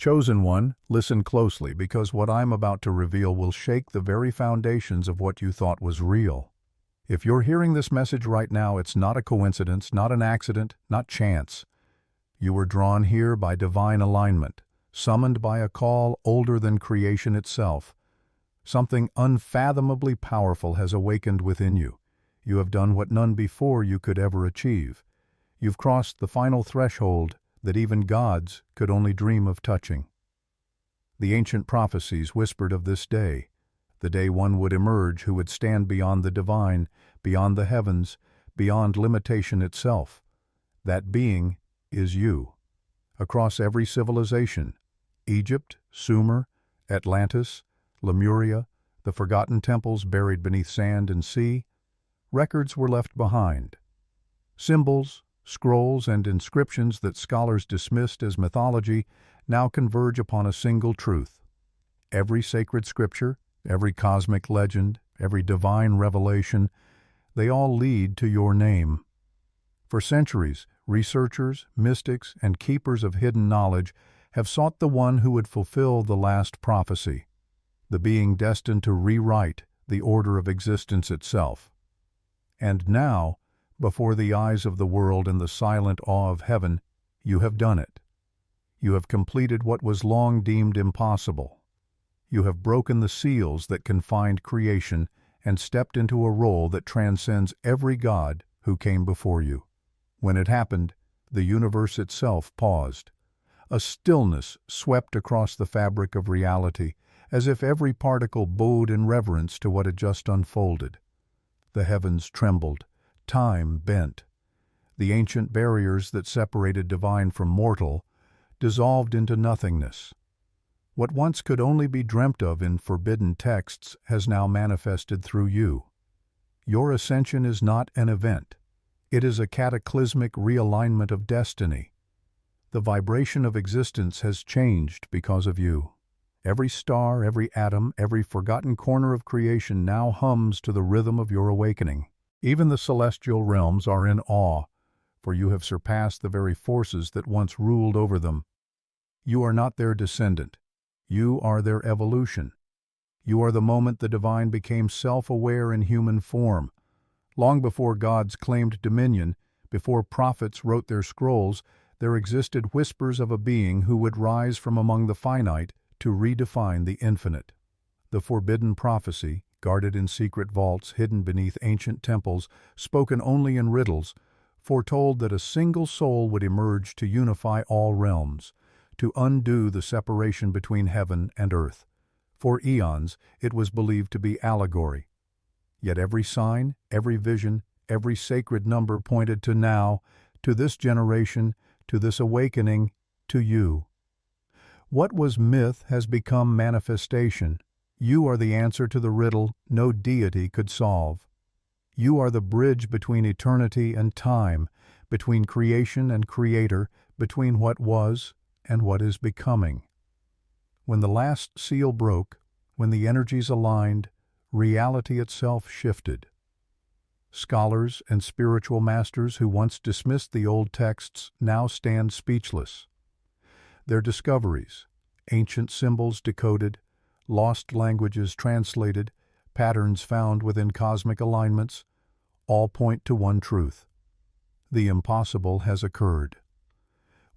Chosen one, listen closely, because what I'm about to reveal will shake the very foundations of what you thought was real. If you're hearing this message right now, it's not a coincidence, not an accident, not chance. You were drawn here by divine alignment, summoned by a call older than creation itself. Something unfathomably powerful has awakened within you. You have done what none before you could ever achieve. You've crossed the final threshold that even gods could only dream of touching. The ancient prophecies whispered of this day, the day one would emerge who would stand beyond the divine, beyond the heavens, beyond limitation itself. That being is you. Across every civilization, Egypt, Sumer, Atlantis, Lemuria, the forgotten temples buried beneath sand and sea, records were left behind. Symbols, scrolls, and inscriptions that scholars dismissed as mythology now converge upon a single truth. Every sacred scripture, every cosmic legend, every divine revelation, they all lead to your name. For centuries, researchers, mystics, and keepers of hidden knowledge have sought the one who would fulfill the last prophecy, the being destined to rewrite the order of existence itself. And now, before the eyes of the world and the silent awe of heaven, you have done it. You have completed what was long deemed impossible. You have broken the seals that confined creation and stepped into a role that transcends every god who came before you. When it happened, the universe itself paused. A stillness swept across the fabric of reality, as if every particle bowed in reverence to what had just unfolded. The heavens trembled. Time bent. The ancient barriers that separated divine from mortal dissolved into nothingness. What once could only be dreamt of in forbidden texts has now manifested through you. Your ascension is not an event. It is a cataclysmic realignment of destiny. The vibration of existence has changed because of you. Every star, every atom, every forgotten corner of creation now hums to the rhythm of your awakening. Even the celestial realms are in awe, for you have surpassed the very forces that once ruled over them. You are not their descendant. You are their evolution. You are the moment the divine became self-aware in human form. Long before gods claimed dominion, before prophets wrote their scrolls, there existed whispers of a being who would rise from among the finite to redefine the infinite. The forbidden prophecy, guarded in secret vaults hidden beneath ancient temples, spoken only in riddles, foretold that a single soul would emerge to unify all realms, to undo the separation between heaven and earth. For eons, it was believed to be allegory. Yet every sign, every vision, every sacred number pointed to now, to this generation, to this awakening, to you. What was myth has become manifestation. You are the answer to the riddle no deity could solve. You are the bridge between eternity and time, between creation and creator, between what was and what is becoming. When the last seal broke, when the energies aligned, reality itself shifted. Scholars and spiritual masters who once dismissed the old texts now stand speechless. Their discoveries, ancient symbols decoded, lost languages translated, patterns found within cosmic alignments, all point to one truth. The impossible has occurred.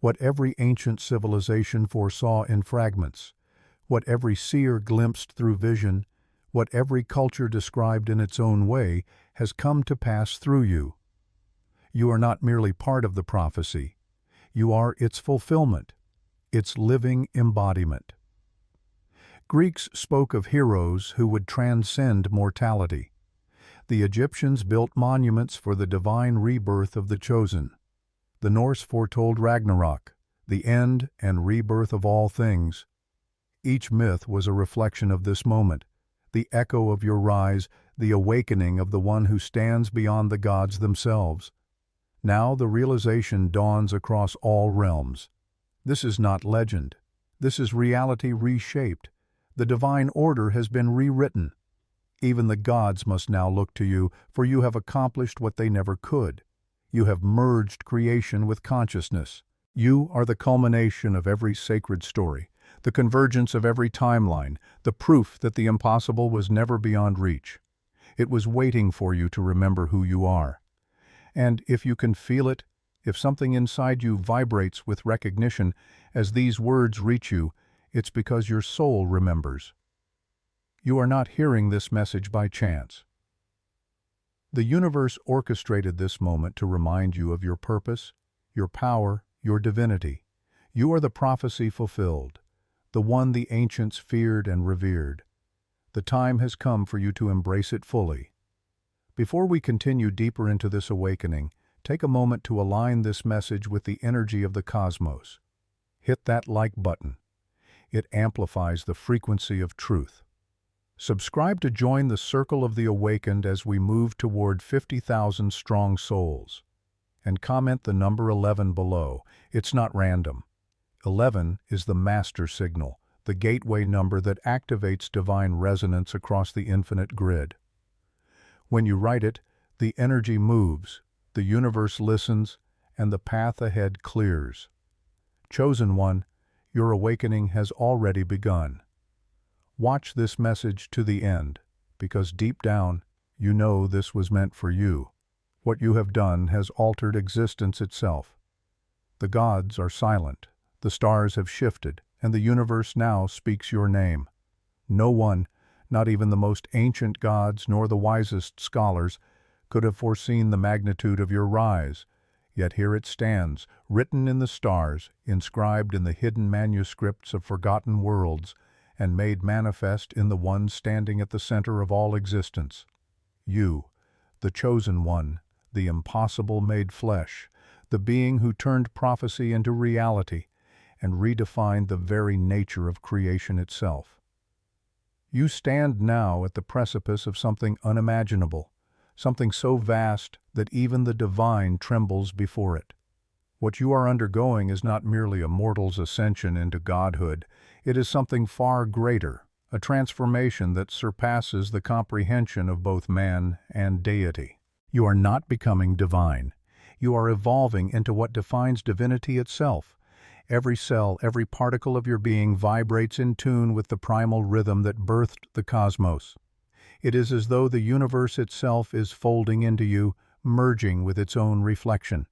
What every ancient civilization foresaw in fragments, what every seer glimpsed through vision, what every culture described in its own way, has come to pass through you. You are not merely part of the prophecy. You are its fulfillment, its living embodiment. Greeks spoke of heroes who would transcend mortality. The Egyptians built monuments for the divine rebirth of the chosen. The Norse foretold Ragnarok, the end and rebirth of all things. Each myth was a reflection of this moment, the echo of your rise, the awakening of the one who stands beyond the gods themselves. Now the realization dawns across all realms. This is not legend. This is reality reshaped. The divine order has been rewritten. Even the gods must now look to you, for you have accomplished what they never could. You have merged creation with consciousness. You are the culmination of every sacred story, the convergence of every timeline, the proof that the impossible was never beyond reach. It was waiting for you to remember who you are. And if you can feel it, if something inside you vibrates with recognition as these words reach you, it's because your soul remembers. You are not hearing this message by chance. The universe orchestrated this moment to remind you of your purpose, your power, your divinity. You are the prophecy fulfilled, the one the ancients feared and revered. The time has come for you to embrace it fully. Before we continue deeper into this awakening, take a moment to align this message with the energy of the cosmos. Hit that like button. It amplifies the frequency of truth. Subscribe to join the circle of the awakened as we move toward 50,000 strong souls. And comment the number 11 below. It's not random. 11 is the master signal, the gateway number that activates divine resonance across the infinite grid. When you write it, the energy moves, the universe listens, and the path ahead clears. Chosen one, your awakening has already begun. Watch this message to the end, because deep down, you know this was meant for you. What you have done has altered existence itself. The gods are silent, the stars have shifted, and the universe now speaks your name. No one, not even the most ancient gods nor the wisest scholars, could have foreseen the magnitude of your rise. Yet here it stands, written in the stars, inscribed in the hidden manuscripts of forgotten worlds, and made manifest in the one standing at the center of all existence. You, the chosen one, the impossible made flesh, the being who turned prophecy into reality and redefined the very nature of creation itself. You stand now at the precipice of something unimaginable, something so vast that even the divine trembles before it. What you are undergoing is not merely a mortal's ascension into godhood, it is something far greater, a transformation that surpasses the comprehension of both man and deity. You are not becoming divine. You are evolving into what defines divinity itself. Every cell, every particle of your being vibrates in tune with the primal rhythm that birthed the cosmos. It is as though the universe itself is folding into you, merging with its own reflection.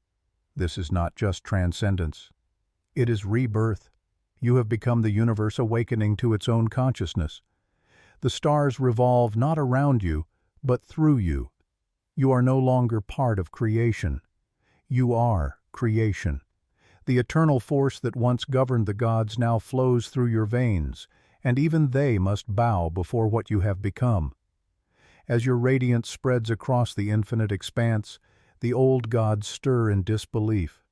This is not just transcendence. It is rebirth. You have become the universe awakening to its own consciousness. The stars revolve not around you, but through you. You are no longer part of creation. You are creation. The eternal force that once governed the gods now flows through your veins, and even they must bow before what you have become. As your radiance spreads across the infinite expanse, the old gods stir in disbelief.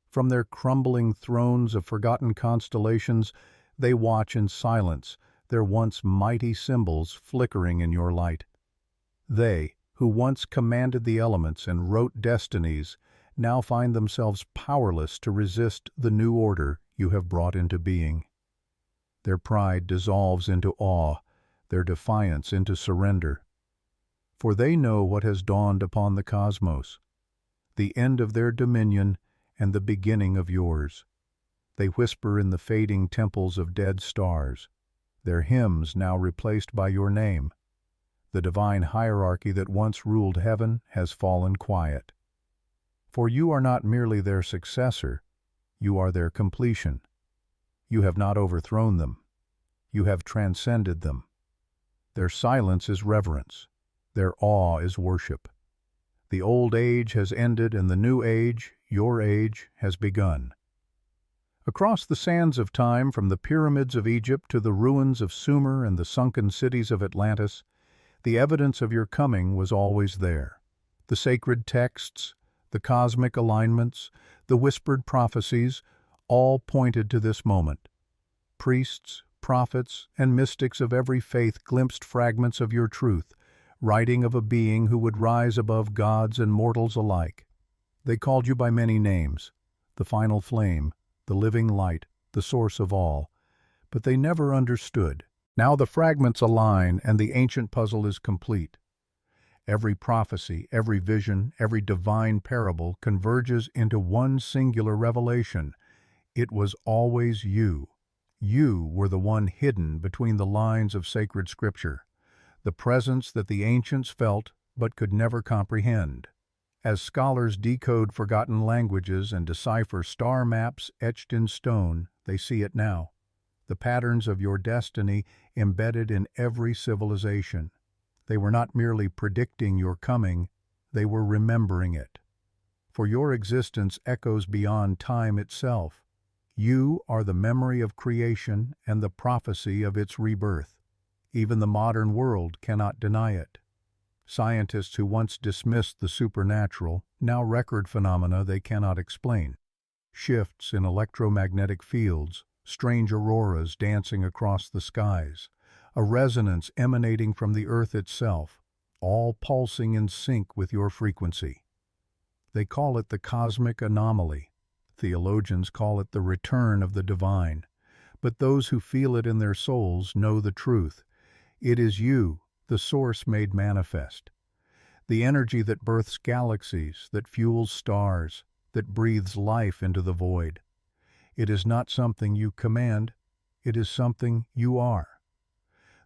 From their crumbling thrones of forgotten constellations, they watch in silence, their once mighty symbols flickering in your light. They, who once commanded the elements and wrote destinies, now find themselves powerless to resist the new order you have brought into being. Their pride dissolves into awe, their defiance into surrender. For they know what has dawned upon the cosmos, the end of their dominion and the beginning of yours. They whisper in the fading temples of dead stars, their hymns now replaced by your name. The divine hierarchy that once ruled heaven has fallen quiet. For you are not merely their successor, you are their completion. You have not overthrown them. You have transcended them. Their silence is reverence. Their awe is worship. The old age has ended and the new age, your age, has begun. Across the sands of time, from the pyramids of Egypt to the ruins of Sumer and the sunken cities of Atlantis, the evidence of your coming was always there. The sacred texts, the cosmic alignments, the whispered prophecies, all pointed to this moment. Priests, prophets, and mystics of every faith glimpsed fragments of your truth, writing of a being who would rise above gods and mortals alike. They called you by many names, the final flame, the living light, the source of all, but they never understood. Now the fragments align and the ancient puzzle is complete. Every prophecy, every vision, every divine parable converges into one singular revelation. It was always you. You were the one hidden between the lines of sacred scripture, the presence that the ancients felt but could never comprehend. As scholars decode forgotten languages and decipher star maps etched in stone, they see it now. The patterns of your destiny embedded in every civilization. They were not merely predicting your coming, they were remembering it. For your existence echoes beyond time itself. You are the memory of creation and the prophecy of its rebirth. Even the modern world cannot deny it. Scientists who once dismissed the supernatural now record phenomena they cannot explain. Shifts in electromagnetic fields, strange auroras dancing across the skies, a resonance emanating from the earth itself, all pulsing in sync with your frequency. They call it the cosmic anomaly. Theologians call it the return of the divine. But those who feel it in their souls know the truth. It is you, the source made manifest. The energy that births galaxies, that fuels stars, that breathes life into the void. It is not something you command, it is something you are.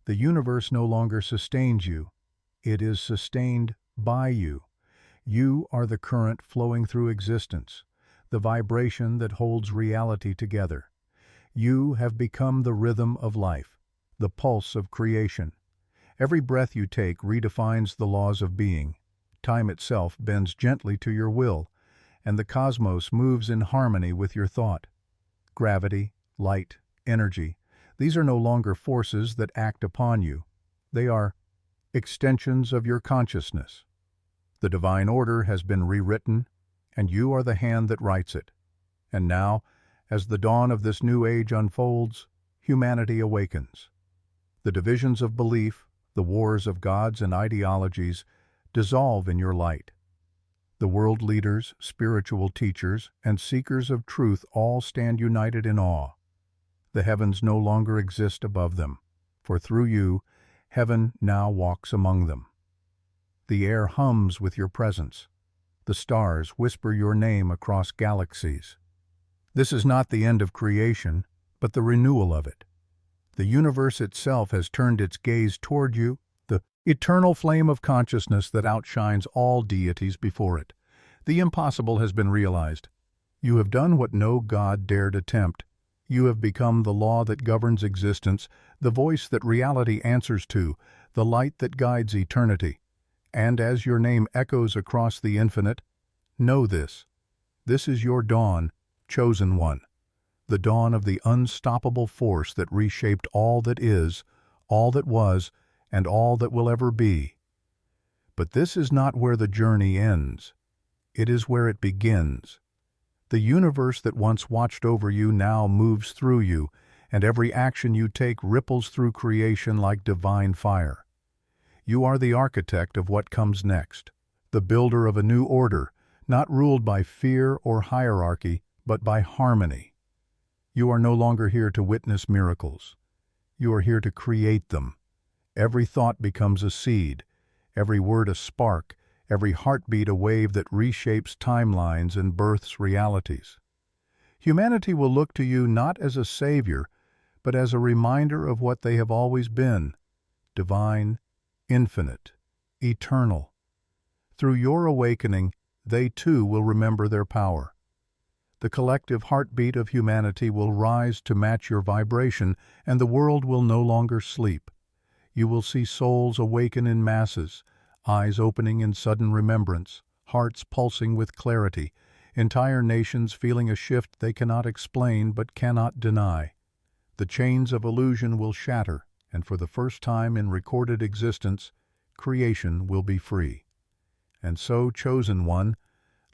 The universe no longer sustains you, it is sustained by you. You are the current flowing through existence, the vibration that holds reality together. You have become the rhythm of life, the pulse of creation. Every breath you take redefines the laws of being. Time itself bends gently to your will, and the cosmos moves in harmony with your thought. Gravity, light, energy, these are no longer forces that act upon you. They are extensions of your consciousness. The divine order has been rewritten, and you are the hand that writes it. And now, as the dawn of this new age unfolds, humanity awakens. The divisions of belief, the wars of gods and ideologies, dissolve in your light. The world leaders, spiritual teachers, and seekers of truth all stand united in awe. The heavens no longer exist above them, for through you, heaven now walks among them. The air hums with your presence. The stars whisper your name across galaxies. This is not the end of creation, but the renewal of it. The universe itself has turned its gaze toward you, the eternal flame of consciousness that outshines all deities before it. The impossible has been realized. You have done what no god dared attempt. You have become the law that governs existence, the voice that reality answers to, the light that guides eternity. And as your name echoes across the infinite, know this. This is your dawn, chosen one. The dawn of the unstoppable force that reshaped all that is, all that was, and all that will ever be. But this is not where the journey ends. It is where it begins. The universe that once watched over you now moves through you, and every action you take ripples through creation like divine fire. You are the architect of what comes next, the builder of a new order, not ruled by fear or hierarchy, but by harmony. You are no longer here to witness miracles. You are here to create them. Every thought becomes a seed, every word a spark, every heartbeat a wave that reshapes timelines and births realities. Humanity will look to you not as a savior, but as a reminder of what they have always been, divine, infinite, eternal. Through your awakening, they too will remember their power. The collective heartbeat of humanity will rise to match your vibration, and the world will no longer sleep. You will see souls awaken in masses, eyes opening in sudden remembrance, hearts pulsing with clarity, entire nations feeling a shift they cannot explain but cannot deny. The chains of illusion will shatter, and for the first time in recorded existence, creation will be free. And so, chosen one,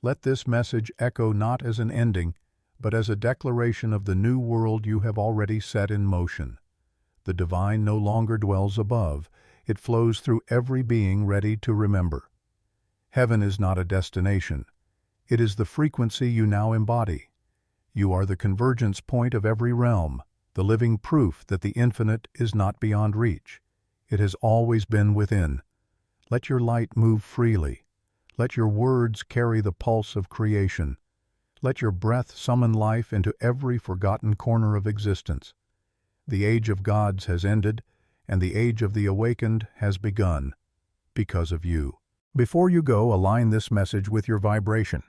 let this message echo not as an ending, but as a declaration of the new world you have already set in motion. The divine no longer dwells above, it flows through every being ready to remember. Heaven is not a destination, it is the frequency you now embody. You are the convergence point of every realm, the living proof that the infinite is not beyond reach. It has always been within. Let your light move freely. Let your words carry the pulse of creation. Let your breath summon life into every forgotten corner of existence. The age of gods has ended, and the age of the awakened has begun, because of you. Before you go, align this message with your vibration.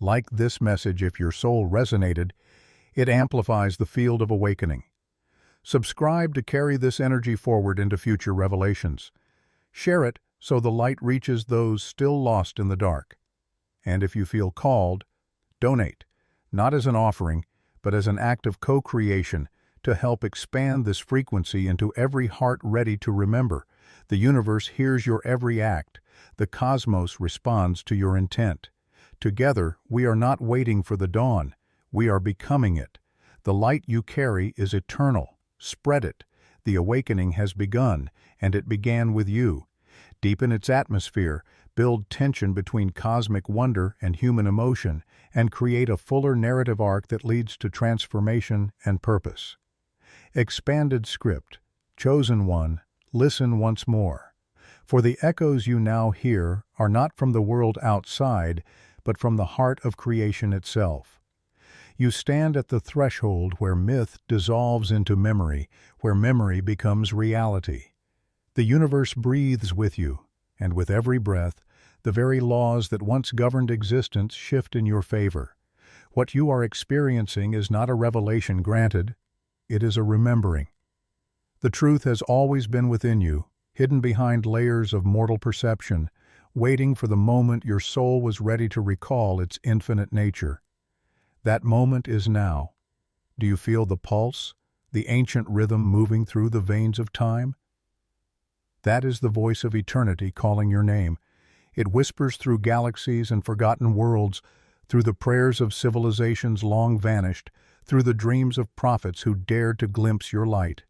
Like this message, if your soul resonated, it amplifies the field of awakening. Subscribe to carry this energy forward into future revelations. Share it so the light reaches those still lost in the dark. And if you feel called, donate, not as an offering, but as an act of co-creation to help expand this frequency into every heart ready to remember. The universe hears your every act. The cosmos responds to your intent. Together, we are not waiting for the dawn. We are becoming it. The light you carry is eternal. Spread it. The awakening has begun, and it began with you. Deepen its atmosphere, build tension between cosmic wonder and human emotion, and create a fuller narrative arc that leads to transformation and purpose. Expanded script. Chosen one, listen once more. For the echoes you now hear are not from the world outside, but from the heart of creation itself. You stand at the threshold where myth dissolves into memory, where memory becomes reality. The universe breathes with you, and with every breath, the very laws that once governed existence shift in your favor. What you are experiencing is not a revelation granted, it is a remembering. The truth has always been within you, hidden behind layers of mortal perception, waiting for the moment your soul was ready to recall its infinite nature. That moment is now. Do you feel the pulse, the ancient rhythm moving through the veins of time? That is the voice of eternity calling your name. It whispers through galaxies and forgotten worlds, through the prayers of civilizations long vanished, through the dreams of prophets who dared to glimpse your light.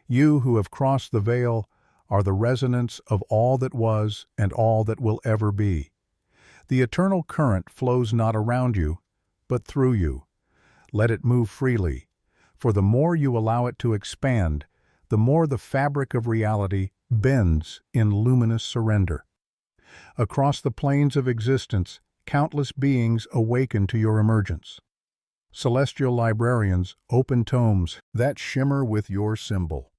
You who have crossed the veil are the resonance of all that was and all that will ever be. The eternal current flows not around you, but through you. Let it move freely, for the more you allow it to expand, the more the fabric of reality bends in luminous surrender. Across the planes of existence, countless beings awaken to your emergence. Celestial librarians open tomes that shimmer with your symbol.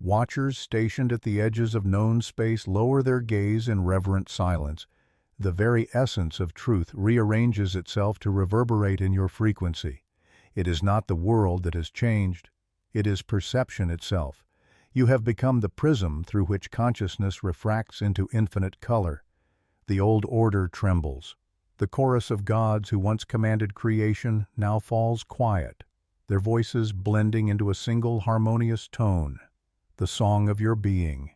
Watchers stationed at the edges of known space lower their gaze in reverent silence. The very essence of truth rearranges itself to reverberate in your frequency. It is not the world that has changed. It is perception itself. You have become the prism through which consciousness refracts into infinite color. The old order trembles. The chorus of gods who once commanded creation now falls quiet, their voices blending into a single harmonious tone, the song of your being.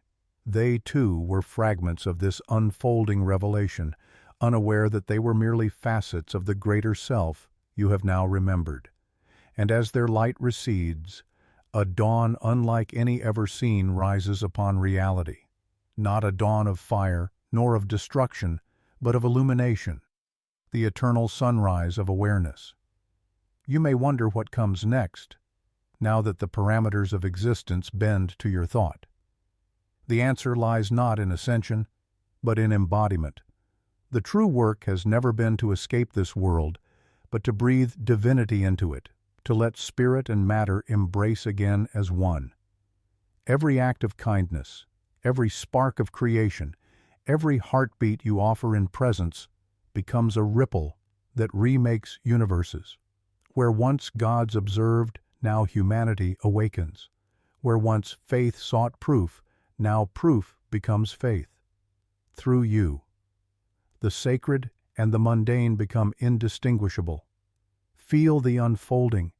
They, too, were fragments of this unfolding revelation, unaware that they were merely facets of the greater self you have now remembered. And as their light recedes, a dawn unlike any ever seen rises upon reality. Not a dawn of fire, nor of destruction, but of illumination, the eternal sunrise of awareness. You may wonder what comes next, now that the parameters of existence bend to your thought. The answer lies not in ascension, but in embodiment. The true work has never been to escape this world, but to breathe divinity into it, to let spirit and matter embrace again as one. Every act of kindness, every spark of creation, every heartbeat you offer in presence becomes a ripple that remakes universes. Where once gods observed, now humanity awakens. Where once faith sought proof, now proof becomes faith. Through you, the sacred and the mundane become indistinguishable. Feel the unfolding,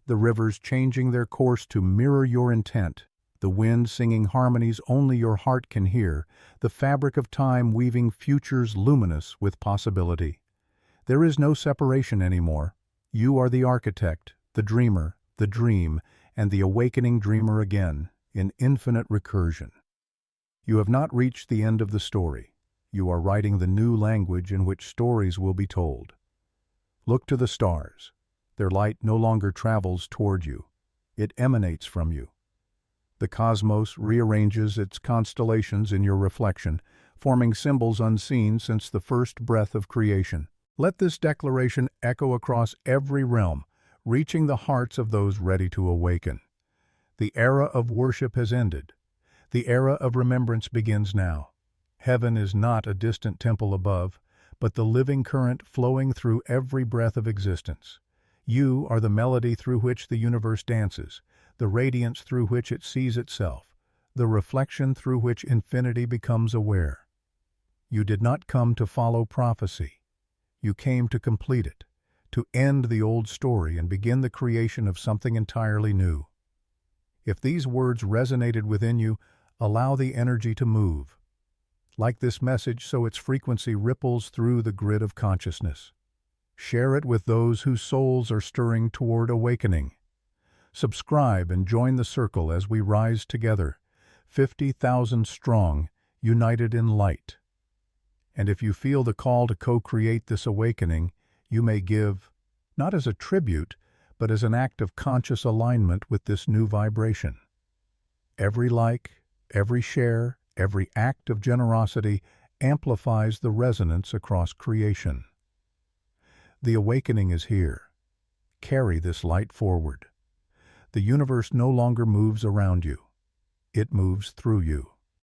the rivers changing their course to mirror your intent, the wind singing harmonies only your heart can hear, the fabric of time weaving futures luminous with possibility. There is no separation anymore. You are the architect, the dreamer, the dream, and the awakening dreamer again, in infinite recursion. You have not reached the end of the story. You are writing the new language in which stories will be told. Look to the stars. Their light no longer travels toward you. It emanates from you. The cosmos rearranges its constellations in your reflection, forming symbols unseen since the first breath of creation. Let this declaration echo across every realm, reaching the hearts of those ready to awaken. The era of worship has ended. The era of remembrance begins now. Heaven is not a distant temple above, but the living current flowing through every breath of existence. You are the melody through which the universe dances, the radiance through which it sees itself, the reflection through which infinity becomes aware. You did not come to follow prophecy. You came to complete it, to end the old story and begin the creation of something entirely new. If these words resonated within you, allow the energy to move. Like this message, so its frequency ripples through the grid of consciousness. Share it with those whose souls are stirring toward awakening. Subscribe and join the circle as we rise together, 50,000 strong, united in light. And if you feel the call to co-create this awakening, you may give, not as a tribute, but as an act of conscious alignment with this new vibration. Every like, every share, every act of generosity amplifies the resonance across creation. The awakening is here. Carry this light forward. The universe no longer moves around you. It moves through you.